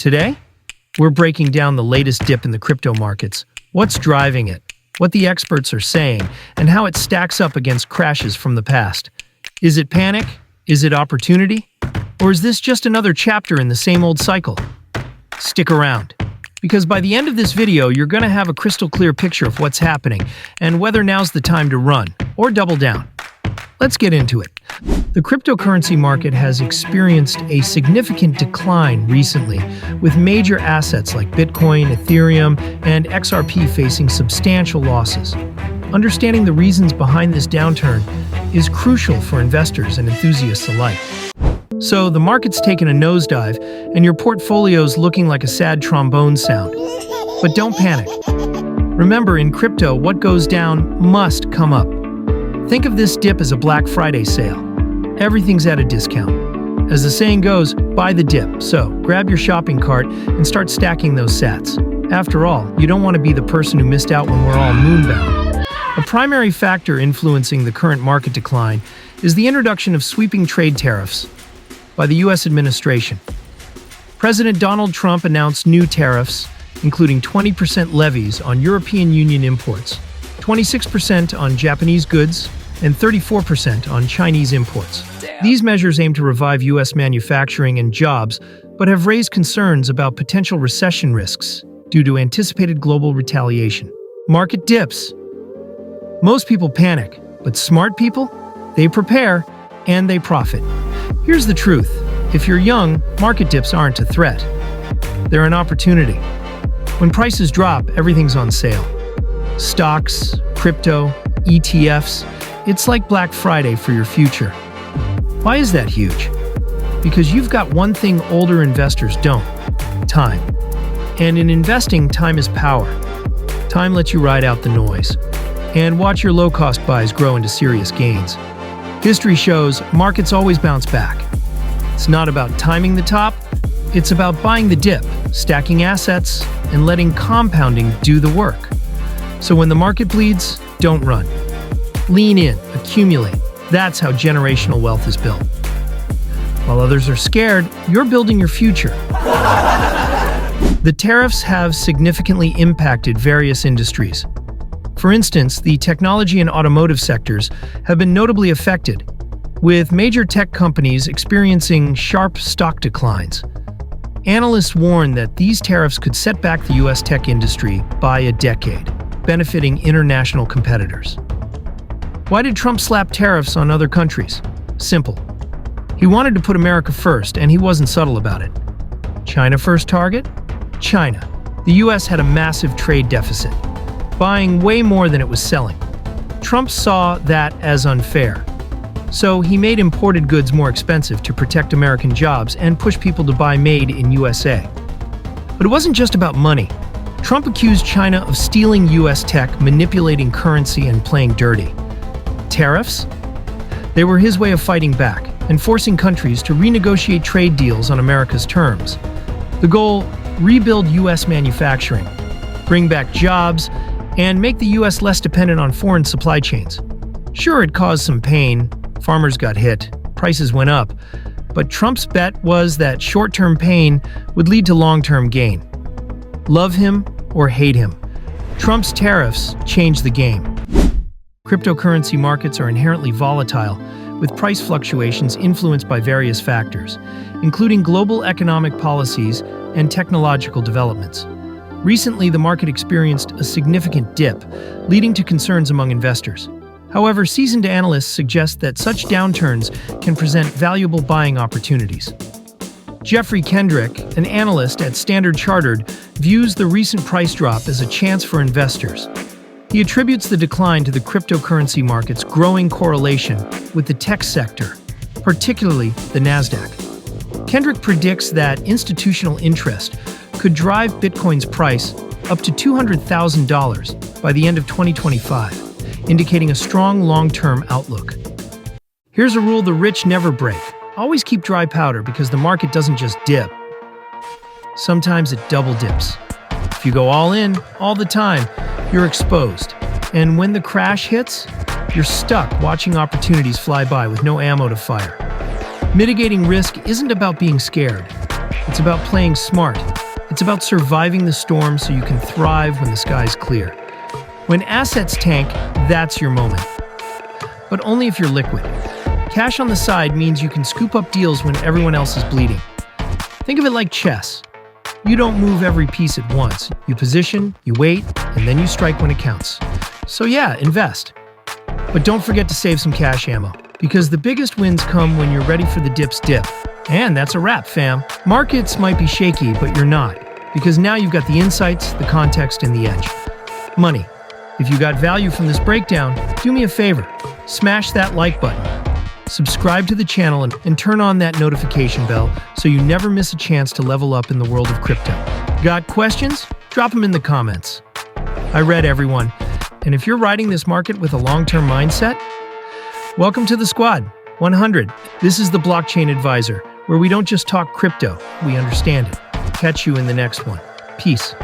Today, we're breaking down the latest dip in the crypto markets, what's driving it, what the experts are saying, and how it stacks up against crashes from the past. Is it panic? Is it opportunity? Or is this just another chapter in the same old cycle? Stick around, because by the end of this video, you're going to have a crystal clear picture of what's happening and whether now's the time to run or double down. Let's get into it. The cryptocurrency market has experienced a significant decline recently, with major assets like Bitcoin, Ethereum, and XRP facing substantial losses. Understanding the reasons behind this downturn is crucial for investors and enthusiasts alike. So, the market's taken a nosedive, and your portfolio's looking like a sad trombone sound. But don't panic. Remember, in crypto, what goes down must come up. Think of this dip as a Black Friday sale. Everything's at a discount. As the saying goes, buy the dip. So, grab your shopping cart and start stacking those sats. After all, you don't want to be the person who missed out when we're all moonbound. A primary factor influencing the current market decline is the introduction of sweeping trade tariffs by the U.S. administration. President Donald Trump announced new tariffs, including 20% levies on European Union imports, 26% on Japanese goods, and 34% on Chinese imports. These measures aim to revive U.S. manufacturing and jobs, but have raised concerns about potential recession risks due to anticipated global retaliation. Market dips. Most people panic, but smart people, they prepare and they profit. Here's the truth. If you're young, market dips aren't a threat. They're an opportunity. When prices drop, everything's on sale. Stocks, crypto, ETFs, it's like Black Friday for your future. Why is that huge? Because you've got one thing older investors don't: time. And in investing, time is power. Time lets you ride out the noise and watch your low-cost buys grow into serious gains. History shows markets always bounce back. It's not about timing the top, it's about buying the dip, stacking assets, and letting compounding do the work. So when the market bleeds, don't run. Lean in, accumulate. That's how generational wealth is built. While others are scared, you're building your future. The tariffs have significantly impacted various industries. For instance, the technology and automotive sectors have been notably affected, with major tech companies experiencing sharp stock declines. Analysts warn that these tariffs could set back the U.S. tech industry by a decade, benefiting international competitors. Why did Trump slap tariffs on other countries? Simple. He wanted to put America first, and he wasn't subtle about it. China first target? China. The U.S. had a massive trade deficit, buying way more than it was selling. Trump saw that as unfair. So he made imported goods more expensive to protect American jobs and push people to buy made in USA. But it wasn't just about money. Trump accused China of stealing U.S. tech, manipulating currency, and playing dirty. Tariffs? They were his way of fighting back and forcing countries to renegotiate trade deals on America's terms. The goal: rebuild U.S. manufacturing, bring back jobs, and make the U.S. less dependent on foreign supply chains. Sure, it caused some pain. Farmers got hit. Prices went up. But Trump's bet was that short-term pain would lead to long-term gain. Love him or hate him, Trump's tariffs changed the game. Cryptocurrency markets are inherently volatile, with price fluctuations influenced by various factors, including global economic policies and technological developments. Recently, the market experienced a significant dip, leading to concerns among investors. However, seasoned analysts suggest that such downturns can present valuable buying opportunities. Jeffrey Kendrick, an analyst at Standard Chartered, views the recent price drop as a chance for investors. He attributes the decline to the cryptocurrency market's growing correlation with the tech sector, particularly the Nasdaq. Kendrick predicts that institutional interest could drive Bitcoin's price up to $200,000 by the end of 2025, indicating a strong long-term outlook. Here's a rule the rich never break. Always keep dry powder, because the market doesn't just dip. Sometimes it double dips. If you go all in, all the time, you're exposed. And when the crash hits, you're stuck watching opportunities fly by with no ammo to fire. Mitigating risk isn't about being scared. It's about playing smart It's about surviving the storm so you can thrive when the sky's clear. When assets tank, that's your moment. But only if you're liquid. Cash on the side means you can scoop up deals when everyone else is bleeding. Think of it like chess. You don't move every piece at once. You position, you wait, and then you strike when it counts. So yeah, invest. But don't forget to save some cash ammo, because the biggest wins come when you're ready for the dip's dip. And that's a wrap, fam. Markets might be shaky, but you're not, because now you've got the insights, the context, and the edge. Money. If you got value from this breakdown, do me a favor. Smash that like button. Subscribe to the channel and turn on that notification bell so you never miss a chance to level up in the world of crypto. Got questions? Drop them in the comments. I read everyone. And if you're riding this market with a long-term mindset, welcome to the squad. 100. This is the Blockchain Advisor, where we don't just talk crypto, we understand it. Catch you in the next one. Peace.